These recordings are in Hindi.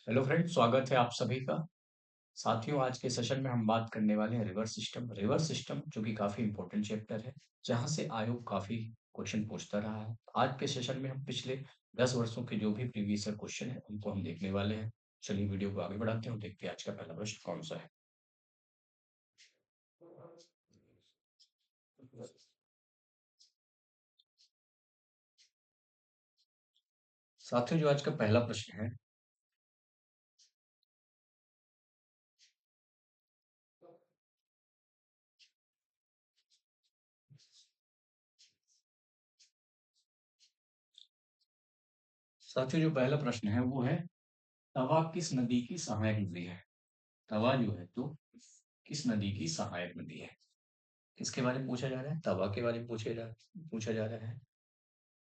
हेलो फ्रेंड, स्वागत है आप सभी का। साथियों, आज के सेशन में हम बात करने वाले हैं रिवर सिस्टम जो कि काफी इंपॉर्टेंट चैप्टर है, जहां से आयोग काफी क्वेश्चन पूछता रहा है। आज के सेशन में हम पिछले 10 वर्षों के जो भी प्रीवियस ईयर क्वेश्चन है उनको हम देखने वाले हैं। चलिए वीडियो को आगे बढ़ाते हैं और देखते हैं आज का पहला प्रश्न कौन सा है। साथियों, जो आज का पहला प्रश्न है, साथियों जो पहला प्रश्न है वो है, तवा किस नदी की सहायक नदी है। तवा जो है तो किस नदी की सहायक नदी है। किसके बारे में पूछा जा रहा है? तवा के बारे में पूछा जा रहा है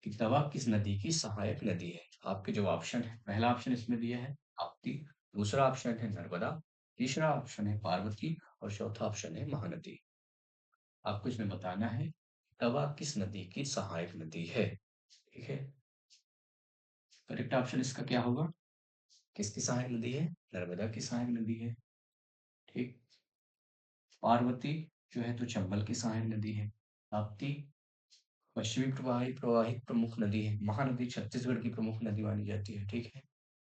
कि तवा किस नदी की सहायक नदी है। आपके जो ऑप्शन है, पहला ऑप्शन इसमें दिया है ताप्ती, दूसरा ऑप्शन है नर्मदा, तीसरा ऑप्शन है पार्वती और चौथा ऑप्शन है महानदी। आपको इसमें बताना है तवा किस नदी की सहायक नदी है। ठीक है, करेक्ट ऑप्शन इसका क्या होगा? किसकी सहायक नदी है? नर्मदा की सहायक नदी है। ठीक। पार्वती जो है तो चंबल की सहायक नदी है। ताप्ती पश्चिमी प्रवाही प्रवाहित प्रमुख नदी है। महानदी छत्तीसगढ़ की प्रमुख नदी मानी जाती है। ठीक है,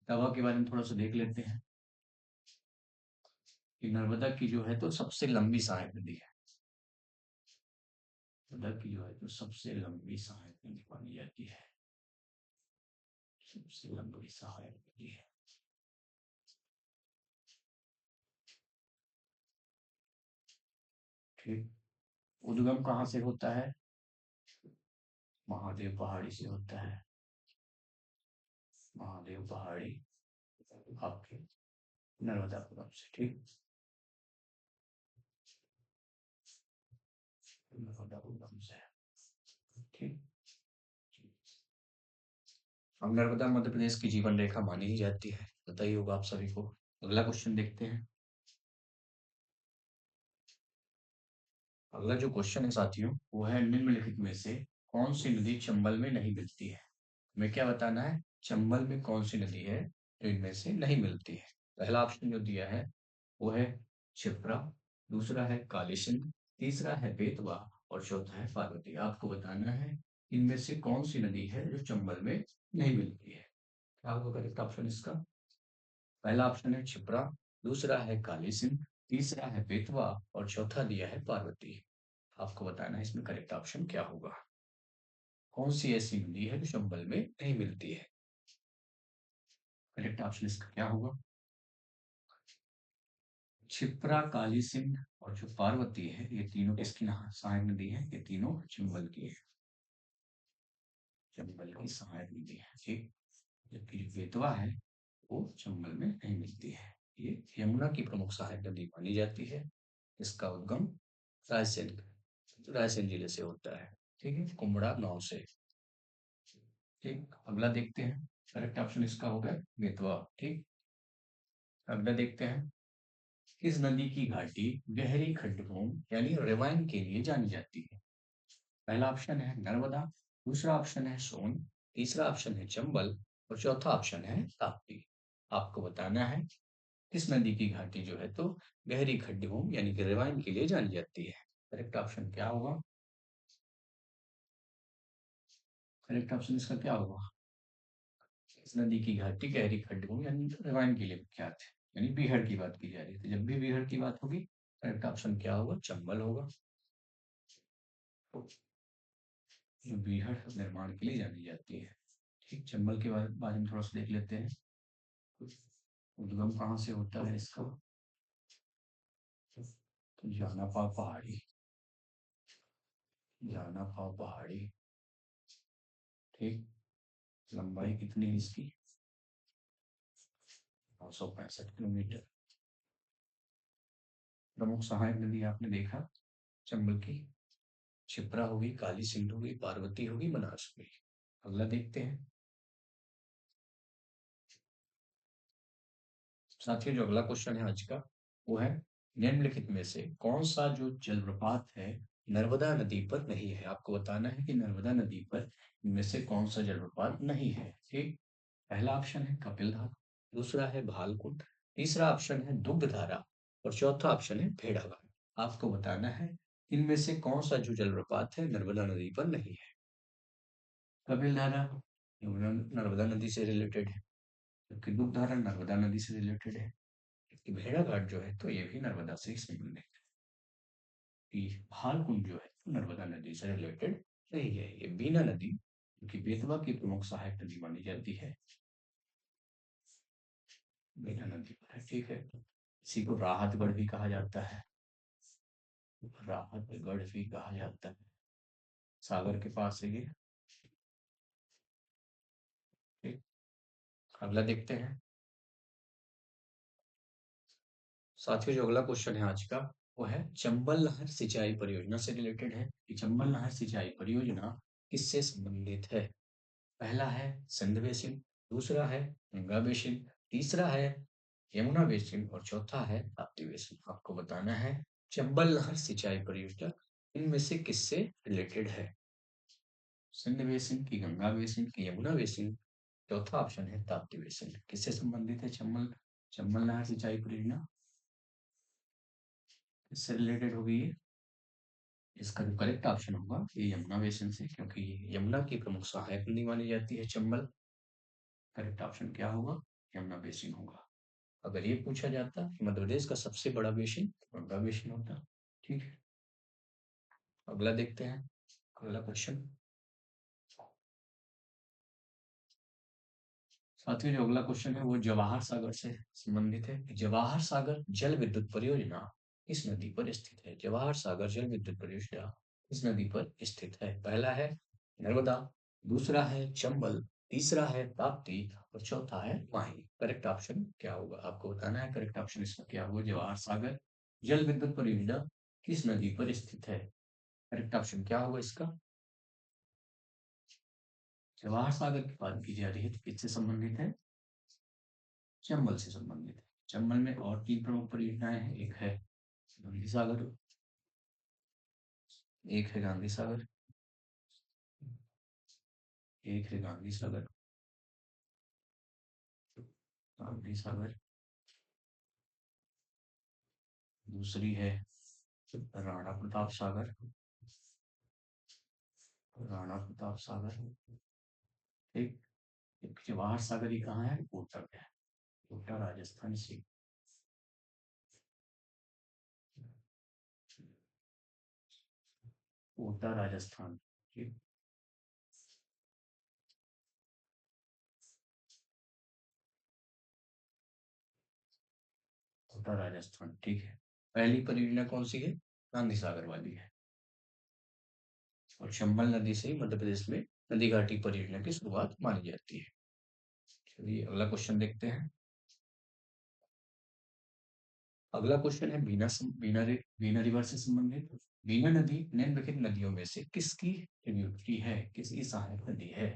तवा के बारे में थोड़ा सा देख लेते हैं कि नर्मदा की जो है तो सबसे लंबी सहायक नदी है। नर्मदा की जो है तो सबसे लंबी सहायक नदी मानी जाती है। सबसे लंबी सहायक नदी है। ठीक। उद्गम कहाँ से होता है? महादेव पहाड़ी से होता है। महादेव पहाड़ी आपके नर्मदापुरम से। ठीक। नर्मदापुरम से। ठीक। अब नर्मदा मध्य प्रदेश की जीवन रेखा मानी ही जाती है, पता ही होगा आप सभी को। अगला क्वेश्चन देखते हैं। अगला जो क्वेश्चन है साथियों वो है, निम्नलिखित में से कौन सी नदी चंबल में नहीं मिलती है। हमें क्या बताना है? चंबल में कौन सी नदी है जो इनमें से नहीं मिलती है। पहला ऑप्शन जो दिया है वो है क्षिप्रा, दूसरा है काली सिंध, तीसरा है बेतवा और चौथा है पार्वती। आपको बताना है इनमें से कौन सी नदी है जो चंबल में नहीं मिलती है। क्या होगा करेक्ट ऑप्शन इसका? पहला ऑप्शन है क्षिप्रा, दूसरा है काली सिंध, तीसरा है बेतवा और चौथा दिया है पार्वती। आपको बताना है इसमें करेक्ट ऑप्शन क्या होगा। कौन सी ऐसी नदी है जो चंबल में नहीं मिलती है। करेक्ट ऑप्शन इसका क्या होगा? क्षिप्रा, काली सिंध और जो पार्वती है ये तीनों किसकी सहायक नदी है? ये तीनों चंबल की है। चंबल की सहायक नदी है। ठीक। जबकि जो बेतवा है वो चंबल में नहीं मिलती है। ये यमुना की प्रमुख सहायक नदी मानी जाती है। इसका उद्गम रायसेन रायसेन जिले से होता है। ठीक है, कुम्भड़ा गांव से। ठीक, अगला देखते हैं। करेक्ट ऑप्शन इसका होगा बेतवा। ठीक। अगला देखते हैं, किस नदी की घाटी गहरी खड्डभूमि यानी रेवाइन के लिए जानी जाती है। पहला ऑप्शन है नर्मदा, दूसरा ऑप्शन है सोन, तीसरा ऑप्शन है चंबल और चौथा ऑप्शन है ताप्ती। आपको बताना है किस नदी की घाटी जो है तो गहरी खड्डभूमि यानी कि रेवाइन के लिए जानी जाती है। करेक्ट ऑप्शन क्या होगा? करेक्ट ऑप्शन इसका क्या होगा? इस नदी की घाटी गहरी खड्डभूमि यानी रेवाइन के लिए विख्यात है। यानी बीहड़ की बात की जा रही है, तो जब भी बीहड़ की बात होगी करेक्ट ऑप्शन क्या होगा? चंबल होगा। जो बीहड़ निर्माण के लिए जानी जाती है। ठीक, चंबल के बारे में थोड़ा सा देख लेते हैं। उद्गम कहाँ से होता है इसका? तो जानापा पहाड़ी। ठीक। लंबाई कितनी है इसकी? 965 किलोमीटर। प्रमुख सहायक नदी आपने देखा चंबल की, क्षिप्रा होगी, काली सिंधु होगी, पार्वती होगी, बनास होगी। अगला देखते हैं। साथियों जो अगला क्वेश्चन है आज का वो है, निम्नलिखित में से कौन सा जो जलप्रपात है नर्मदा नदी पर नहीं है। आपको बताना है कि नर्मदा नदी पर इनमें से कौन सा जलप्रपात नहीं है। ठीक। पहला ऑप्शन है कपिल धारा, दूसरा है भालकुंड, तीसरा ऑप्शन है दुग्धधारा और चौथा ऑप्शन है भेड़ाघाट। आपको बताना है इनमें से कौन सा जो जलप्रपात है नर्मदा नदी पर नहीं है। कपिलधारा यमुना नर्मदा नदी से रिलेटेड है, जबकि दुग्धधारा नर्मदा नदी से रिलेटेड है, जबकि भेड़ाघाट जो है तो ये भी नर्मदा से ही संबंधित है। ये भालकुंड जो है तो नर्मदा नदी से रिलेटेड नहीं है। ये बीना नदी जो कि बेतवा की प्रमुख सहायक नदी मानी जाती है, बीना नदी पर है। ठीक है, इसी को राहतगढ़ भी कहा जाता है, राहतगढ़ भी कहा जाता है, सागर के पास है ये। ठीक, अगला देखते हैं। साथियों जो अगला क्वेश्चन है आज का वो है चंबल नहर सिंचाई परियोजना से रिलेटेड है कि चंबल नहर सिंचाई परियोजना किससे संबंधित है। पहला है सिंध बेसिन, दूसरा है गंगा बेसिन, तीसरा है यमुना बेसिन और चौथा है ताप्ती बेसिन। आपको बताना है चंबल नहर सिंचाई परियोजना इनमें से किससे रिलेटेड है। सिंध बेसिन की, गंगा बेसिन की, यमुना बेसिन, चौथा ऑप्शन है ताप्ती बेसिन। किससे संबंधित है चंबल चंबल नहर सिंचाई परियोजना, इससे रिलेटेड होगी ये। इसका जो करेक्ट ऑप्शन होगा ये यमुना बेसिन से, क्योंकि यमुना की प्रमुख सहायक नदी मानी जाती है चंबल। करेक्ट ऑप्शन क्या होगा, यमुना बेसिन होगा। अगर ये पूछा जाता कि मध्य प्रदेश का सबसे बड़ा बेसिन तो गंगा बेसिन होता। ठीक है, अगला देखते हैं। अगला क्वेश्चन, साथियों जो अगला क्वेश्चन है वो जवाहर सागर से संबंधित है कि जवाहर सागर जल विद्युत परियोजना किस नदी पर स्थित है। जवाहर सागर जल विद्युत परियोजना किस नदी पर स्थित है। पहला है नर्मदा, दूसरा है चंबल, तीसरा है ताप्ती और चौथा है माही। करेक्ट ऑप्शन क्या होगा आपको बताना है। करेक्ट ऑप्शन इसका क्या होगा, जवाहर सागर जल विद्युत परियोजना किस नदी पर स्थित है। करेक्ट ऑप्शन क्या होगा इसका, जवाहर सागर की बात की जा रही है तो किससे संबंधित है, चंबल से संबंधित है। चंबल में और तीन प्रमुख परियोजनाएं हैं, एक है गांधी सागर, एक है गांधी सागर, एक है गांधी सागर, गांधी सागर, दूसरी है राणा प्रताप सागर, राणा प्रताप सागर। ठीक, एक जवाहर सागर ही कहाँ है, कोटा में है, कोटा राजस्थान से। कोटा राजस्थान। ठीक, कोटा राजस्थान। ठीक है, पहली परियोजना कौन सी है, गांधी सागर वाली है। और चंबल नदी से ही मध्य प्रदेश में नदी घाटी परियोजना की शुरुआत मानी जाती है। चलिए अगला क्वेश्चन देखते हैं। अगला क्वेश्चन है बीना रिवर से संबंधित। बीना नदी निम्नलिखित नदियों में से किसकी ट्रिब्यूटरी है, किसकी सहायक नदी है।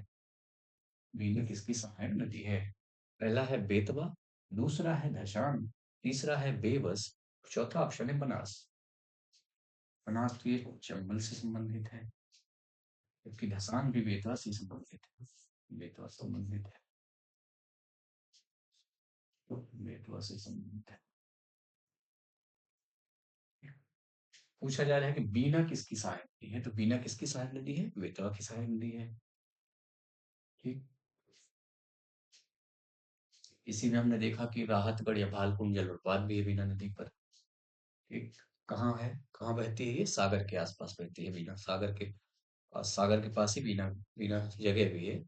बीना किसकी सहायक नदी है। पहला है बेतवा, दूसरा है धशान, तीसरा है बेबस, चौथा ऑप्शन है बनास। बनास तो ये चंबल से संबंधित है, जबकि धसान भी बेतवा से संबंधित है, बेतवा से संबंधित है, तो बेतवा से संबंधित है। पूछा जा रहा है कि बीना किसकी सहायक नदी है, तो बीना किसकी सहायक नदी है, बेतवा की सहायक नदी है। ठीक, इसी में हमने देखा कि राहतगढ़ या भालकुंड जलप्रपात भी है बीना नदी पर। ठीक, कहाँ है, कहाँ बहती है, ये सागर के आसपास बहती है बीना, सागर के पास ही बीना, बीना जगह भी है,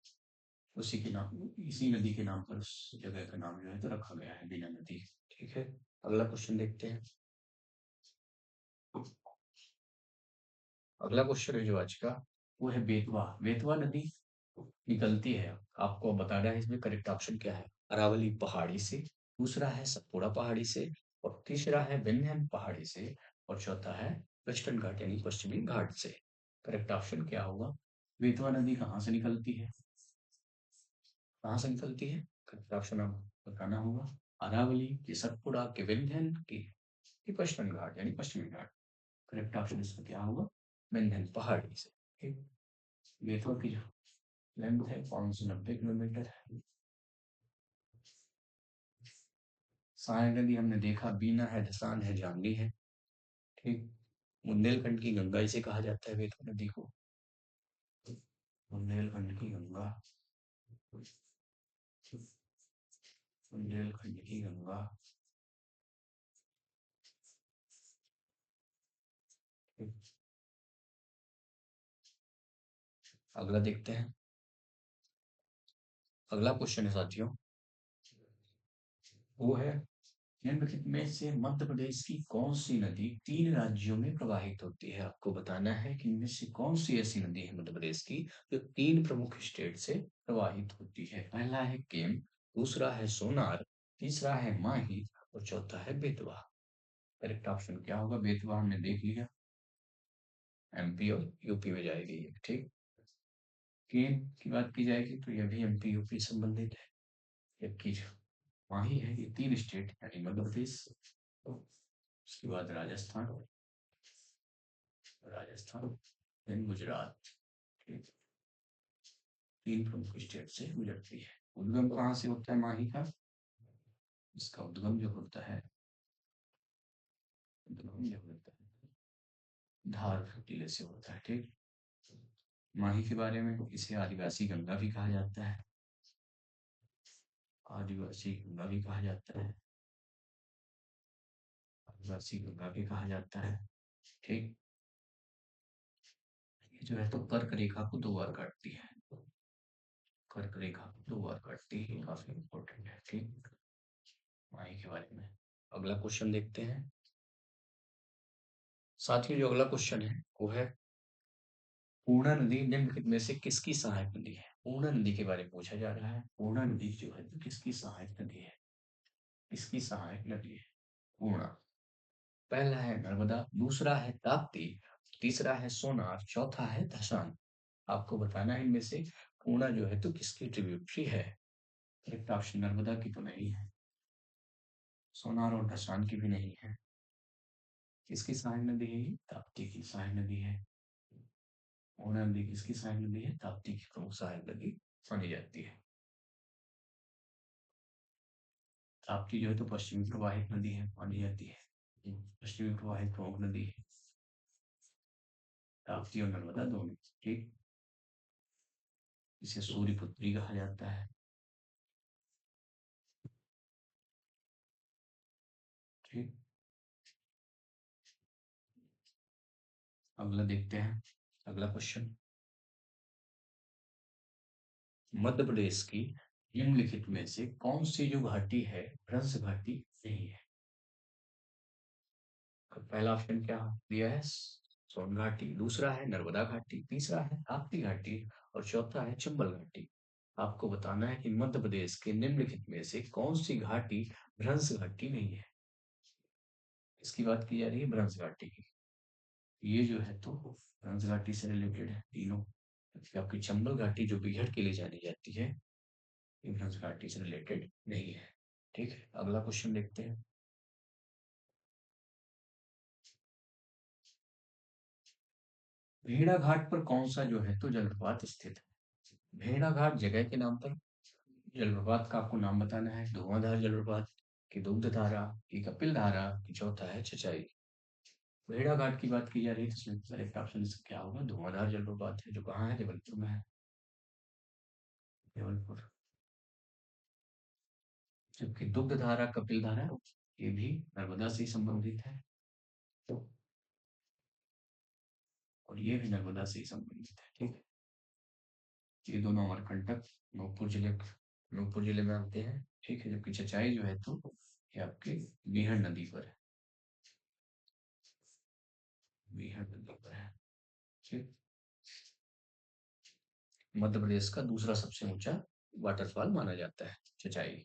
उसी के नाम, इसी नदी के नाम पर उस जगह का नाम जो है तो रखा गया है बीना नदी। ठीक है, अगला क्वेश्चन देखते हैं। अगला क्वेश्चन है जो आज का वो है बेतवा। बेतवा नदी निकलती है, आपको बताना है इसमें करेक्ट ऑप्शन क्या है। अरावली पहाड़ी से, दूसरा है सतपुड़ा पहाड़ी से और तीसरा है विंध्य पहाड़ी से और चौथा है वेस्टर्न घाट यानी पश्चिमी घाट से। करेक्ट ऑप्शन क्या होगा, बेतवा नदी कहाँ से निकलती है, कहाँ से निकलती है। करेक्ट ऑप्शन आपको बताना होगा, अरावली की, सतपुड़ा की, विंध्यन की पश्चिमी घाट यानी पश्चिमी घाट। करेक्ट ऑप्शन इसका क्या होगा, विंध्यन पहाड़ी से। ठीक, बेतवा की लेंथ है 590 किलोमीटर है। सहायक नदी हमने देखा बीना है, धसान है, जामनी है। ठीक। बुंदेलखंड की गंगा इसे कहा जाता है, बेतवा नदी को। बुंदेलखंड की गंगा, बुंदेलखंड की गंगा। अगला देखते हैं। अगला क्वेश्चन है साथियों, वो है निम्नलिखित में से मध्य प्रदेश की कौन सी नदी 3 राज्यों में प्रवाहित होती है। आपको बताना है कि इनमें से कौन सी ऐसी नदी है मध्य प्रदेश की जो 3 प्रमुख स्टेट से प्रवाहित होती है। पहला है केम, दूसरा है सोनार, तीसरा है माही और चौथा है बेतवा। करेक्ट ऑप्शन क्या होगा? बेतवा हमने देख लिया, एमपी और यूपी में जाएगी ये। ठीक। केम की बात की जाएगी तो यह भी एमपी यूपी संबंधित है, जबकि माही है ये 3 स्टेट यानी मध्य प्रदेश, उसके बाद राजस्थान, राजस्थान देन गुजरात। ठीक। 3 प्रमुख स्टेट से गुजरती है। उद्गम कहाँ से होता है माही का? इसका उद्गम जो होता है, उद्गम जो होता है धार जिले से होता है। ठीक। माही के बारे में, इसे आदिवासी गंगा भी कहा जाता है, आदिवासी गंगा भी कहा जाता है, आदिवासी गंगा भी कहा जाता है। ठीक। ये जो है तो कर्क रेखा को 2 बार काटती है, कर्क रेखा को 2 बार काटती है, काफी इंपॉर्टेंट है। ठीक। माही के बारे में अगला क्वेश्चन देखते हैं। साथियों जो अगला क्वेश्चन है वो है पूर्णा नदी निम्नलिखित में से किसकी सहायक नदी है। पूर्णा नदी के बारे में पूछा जा रहा है। पूर्णा नदी जो है तो किसकी सहायक नदी है? किसकी सहायक नदी है पूर्णा? पहला है नर्मदा, दूसरा है ताप्ती, तीसरा है सोनार, चौथा है धसान। आपको बताना है इनमें से पूर्णा जो है तो किसकी ट्रिब्यूटरी है। करेक्ट ऑप्शन नर्मदा की तो नहीं है, सोनार और धसान की भी नहीं है। किसकी सहायक नदी है? ये ताप्ती की सहायक नदी है। पूर्णा नदी किसकी सहायक नदी है? ताप्ती की प्रमुख सहायक नदी मानी जाती है। ताप्ती जो है तो पश्चिमी प्रवाहित नदी है, मानी जाती है। पश्चिमी प्रवाहित प्रमुख नदी है ताप्ती और नर्मदा दोनों। ठीक। इसे सूर्यपुत्री कहा जाता है। ठीक। अगला देखते हैं। अगला क्वेश्चन, मध्य प्रदेश की निम्नलिखित में से कौन सी जो घाटी है भ्रंश घाटी नहीं है। पहला ऑप्शन क्या दिया है? सोन घाटी, दूसरा है नर्मदा घाटी, तीसरा है ताप्ती घाटी और चौथा है चंबल घाटी। आपको बताना है कि मध्य प्रदेश के निम्नलिखित में से कौन सी घाटी भ्रंश घाटी नहीं है। इसकी बात की जा रही है भ्रंश घाटी की। ये जो है तो भ्रंश घाटी से रिलेटेड है तीनों, जबकि आपकी चंबल घाटी जो बिघड़ के लिए जानी जाती है ये भ्रंश घाटी से रिलेटेड नहीं है। ठीक है। अगला क्वेश्चन देखते हैं। भेड़ा घाट पर कौन सा जो है तो जलप्रपात स्थित है। भेड़ा घाट जगह के नाम पर जलप्रपात का आपको नाम बताना है। धुआंधार जलप्रपात की दुग्ध धारा की कपिल धारा की चौथा है चचाई। भेड़ा घाट की बात की जा रही है तो इसमें करेक्ट ऑप्शन इसका क्या होगा? धुआंधार जलप्रपात है, जो कहाँ है? जबलपुर में है, जबलपुर। जबकि दुग्ध धारा कपिल धारा ये भी नर्मदा से संबंधित है, और ये भी नर्मदा से संबंधित है। ठीक है। ये दोनों अमरकंटक नूरपुर जिले में आते हैं। ठीक है। जबकि चचाई जो है तो ये आपके बीहड़ नदी पर है, बीहड़ नदी पर है। ठीक। मध्य प्रदेश का दूसरा सबसे ऊंचा वाटरफॉल माना जाता है चचाई।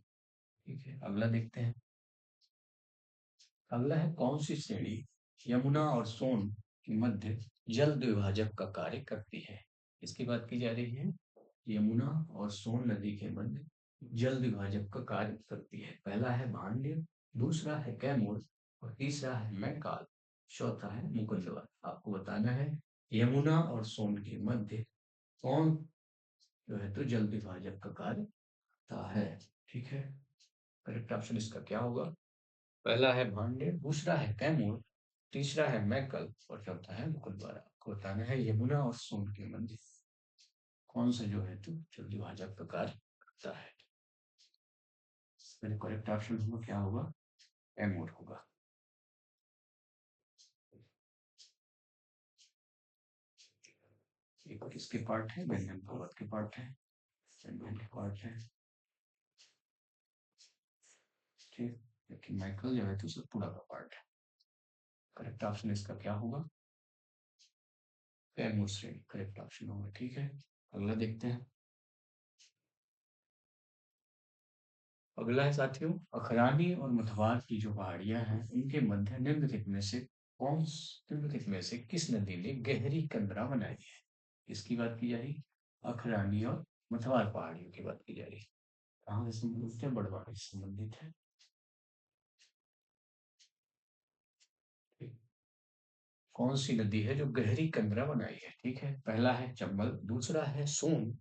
ठीक है। अगला देखते हैं। अगला है कौन सी श्रेणी यमुना और सोन के मध्य जल द्विभाजक का कार्य करती है। इसकी बात की जा रही है। यमुना और सोन नदी के मध्य जल द्विभाजक का कार्य करती है। पहला है भांड्य, दूसरा है कैमूर और तीसरा है मैकाल, चौथा है मुकुंदवा। आपको बताना है यमुना और सोन के मध्य कौन जो है तो जल विभाजक का कार्य करता है। ठीक है। करेक्ट ऑप्शन इसका क्या होगा? पहला है भांडेर, दूसरा है कैमूर, तीसरा है मैकल और चौथा है मुकुलवारा। आपको बताना है यमुना और सोन के मंदिर कौन सा जो है तो चंद्रभाजक प्रकार करता है। मेरे करेक्ट ऑप्शन होगा क्या होगा, कैमूर होगा। एक किसके पार्ट है, गंगन पर्वत के पार्ट है, गंगन के पार्ट है, ठीक। लेकिन माइकल जो है तो सतपुड़ा का पार्ट है। करेक्ट ऑप्शन इसका क्या होगा, कैमूर श्रेणी करेक्ट ऑप्शन होगा, ठीक है। अगला देखते हैं। अगला है साथियों, अखरानी और मझवार की जो पहाड़ियां हैं उनके मध्य निम्नलिखित में से निम्नलिखित में से किस नदी ने गहरी कंदरा बनाई है। इसकी बात की जा रही, अखरानी और मझवार पहाड़ियों की बात की जा रही। कहाँ से संबंधित है, बड़वानी से संबंधित है। ठीक। कौन सी नदी है जो गहरी कंदरा बनाई है, ठीक है। पहला है चंबल, दूसरा है सोन,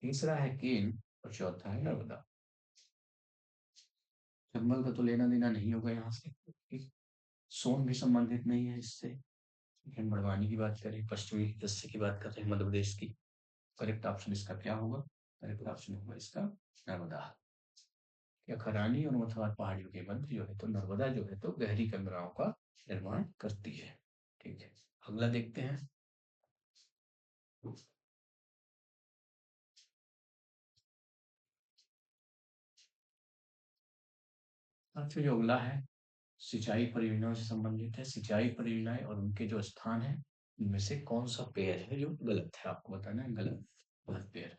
तीसरा है केन और चौथा है नर्मदा। चंबल का तो लेना देना नहीं होगा यहाँ से, ठीक। सोन भी संबंधित नहीं है इससे। लेकिन बड़वानी की बात करें, पश्चिमी हिस्से की बात कर रहे हैं मध्य प्रदेश की। करेक्ट ऑप्शन इसका क्या होगा, करेक्ट ऑप्शन होगा इसका नर्मदा। या खरानी और मथुरा पहाड़ियों के मध्य जो है तो नर्मदा जो है तो गहरी कंदराओं का निर्माण करती है, ठीक है। अगला देखते हैं। अच्छा, जो अगला है सिंचाई परियोजनाओं से संबंधित है। सिंचाई परियोजनाएं और उनके जो स्थान है इनमें से कौन सा पेयर है जो गलत है, आपको बताना है। गलत, गलत पेयर।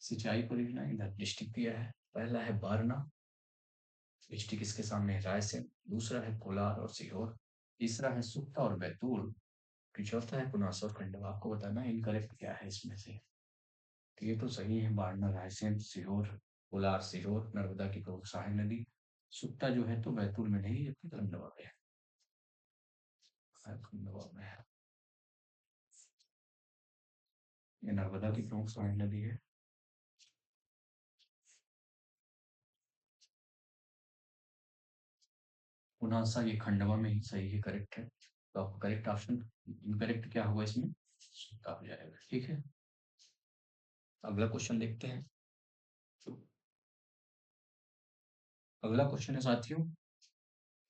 सिंचाई परियोजना इधर डिस्ट्रिक्ट दिया है। पहला है बारना, डिस्ट्रिक्ट इसके सामने है रायसेन, दूसरा है कोलार और सीहोर, तीसरा है सुकमा और बैतूल, फिर चौथा है पुनासा और खंडवा। आपको बताना है इनकरेक्ट क्या है इसमें से। तो ये तो सही है, बारना, रायसेन, सीहोर, कोलार, सीहोर, नर्मदा की प्रमुख सहायक नदी। सुकमा जो है तो बैतूल में नहीं जबकि खंडवा में है, खंडवा में है। ये नर्मदा की प्रमुख सहायक नदी है। पुनासा ये खंडवा में ही सही है, करेक्ट है। तो आपका करेक्ट ऑप्शन, इनकरेक्ट क्या होगा इसमें, सुकमा हो जाएगा, ठीक है। अगला क्वेश्चन देखते हैं। अगला क्वेश्चन है साथियों,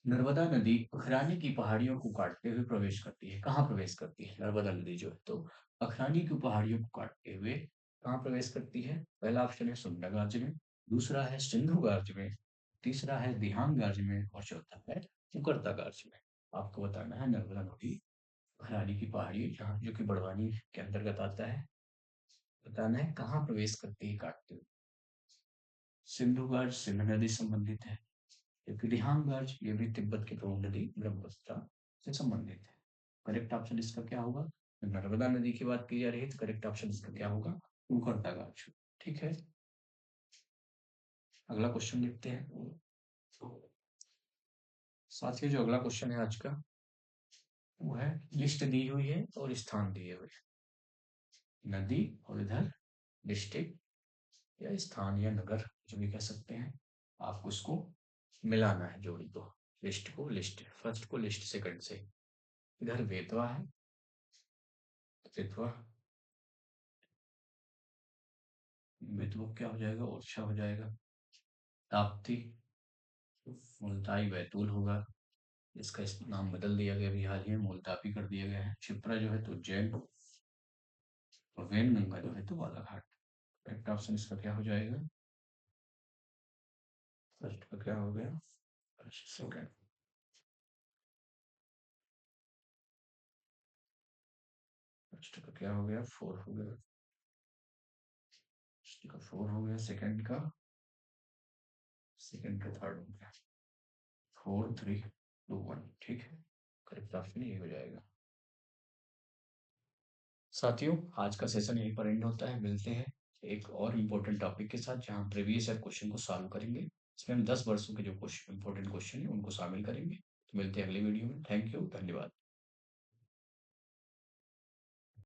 नर्मदा नदी अखरानी की पहाड़ियों को काटते हुए प्रवेश करती है। कहाँ प्रवेश करती है नर्मदा नदी जो है तो अखरानी की पहाड़ियों को काटते हुए कहाँ प्रवेश करती है। पहला ऑप्शन है सुंदरगार्ज में, दूसरा है सिंधु गार्ज में, तीसरा है दिहांग गार्ज में और चौथा है मुकरता गार्ज में। आपको बताना है नर्मदा नदी अखरानी की पहाड़ी जहाँ जो कि बड़वानी के अंतर्गत आता है, बताना है कहाँ प्रवेश करती है काटते हुए। सिंधु गार्ज सिंधु नदी संबंधित है, जबकि दिहांगर्ज ये भी तिब्बत की प्रमुख नदी ब्रह्मपुत्र से संबंधित है। करेक्ट ऑप्शन इसका क्या होगा, नर्मदा नदी की बात की जा रही है तो करेक्ट ऑप्शन इसका क्या होगा, मुखरदागाछ, ठीक है। अगला क्वेश्चन देखते हैं। साथ ही जो अगला क्वेश्चन है आज का वो है, लिस्ट दी हुई है और स्थान दिए हुए हैं। नदी और इधर डिस्ट्रिक्ट या स्थान या नगर जो भी कह सकते हैं, आपको उसको मिलाना है जोड़ी को। लिस्ट को लिस्ट फर्स्ट को लिस्ट सेकंड से। इधर बेतवा है, बेतवा, बेतवा क्या हो जाएगा, ओरछा हो जाएगा। ताप्ती, मुल्ताई बैतूल होगा। इसका इस नाम बदल दिया गया अभी हाल ही में, मुल्तापी कर दिया गया है। क्षिप्रा जो है तो उज्जैन और वैनगंगा जो है तो बालाघाट। करेक्ट ऑप्शन इसका क्या हो जाएगा, फर्स्ट का क्या हो गया, सेकंड, फर्स्ट का क्या हो गया, फोर हो गया, फर्स्ट का फोर हो गया, सेकंड का थर्ड हो गया, 4 3 2 1, ठीक है। करेक्ट ऑप्शन ये हो जाएगा। साथियों आज का सेशन यहीं पर एंड होता है, मिलते हैं एक और इम्पोर्टेंट टॉपिक के साथ जहां प्रीवियस ईयर क्वेश्चन को सॉल्व करेंगे। इसमें हम 10 वर्षों के जो क्वेश्चन इंपॉर्टेंट क्वेश्चन है उनको शामिल करेंगे। तो मिलते हैं अगली वीडियो में, थैंक यू, धन्यवाद।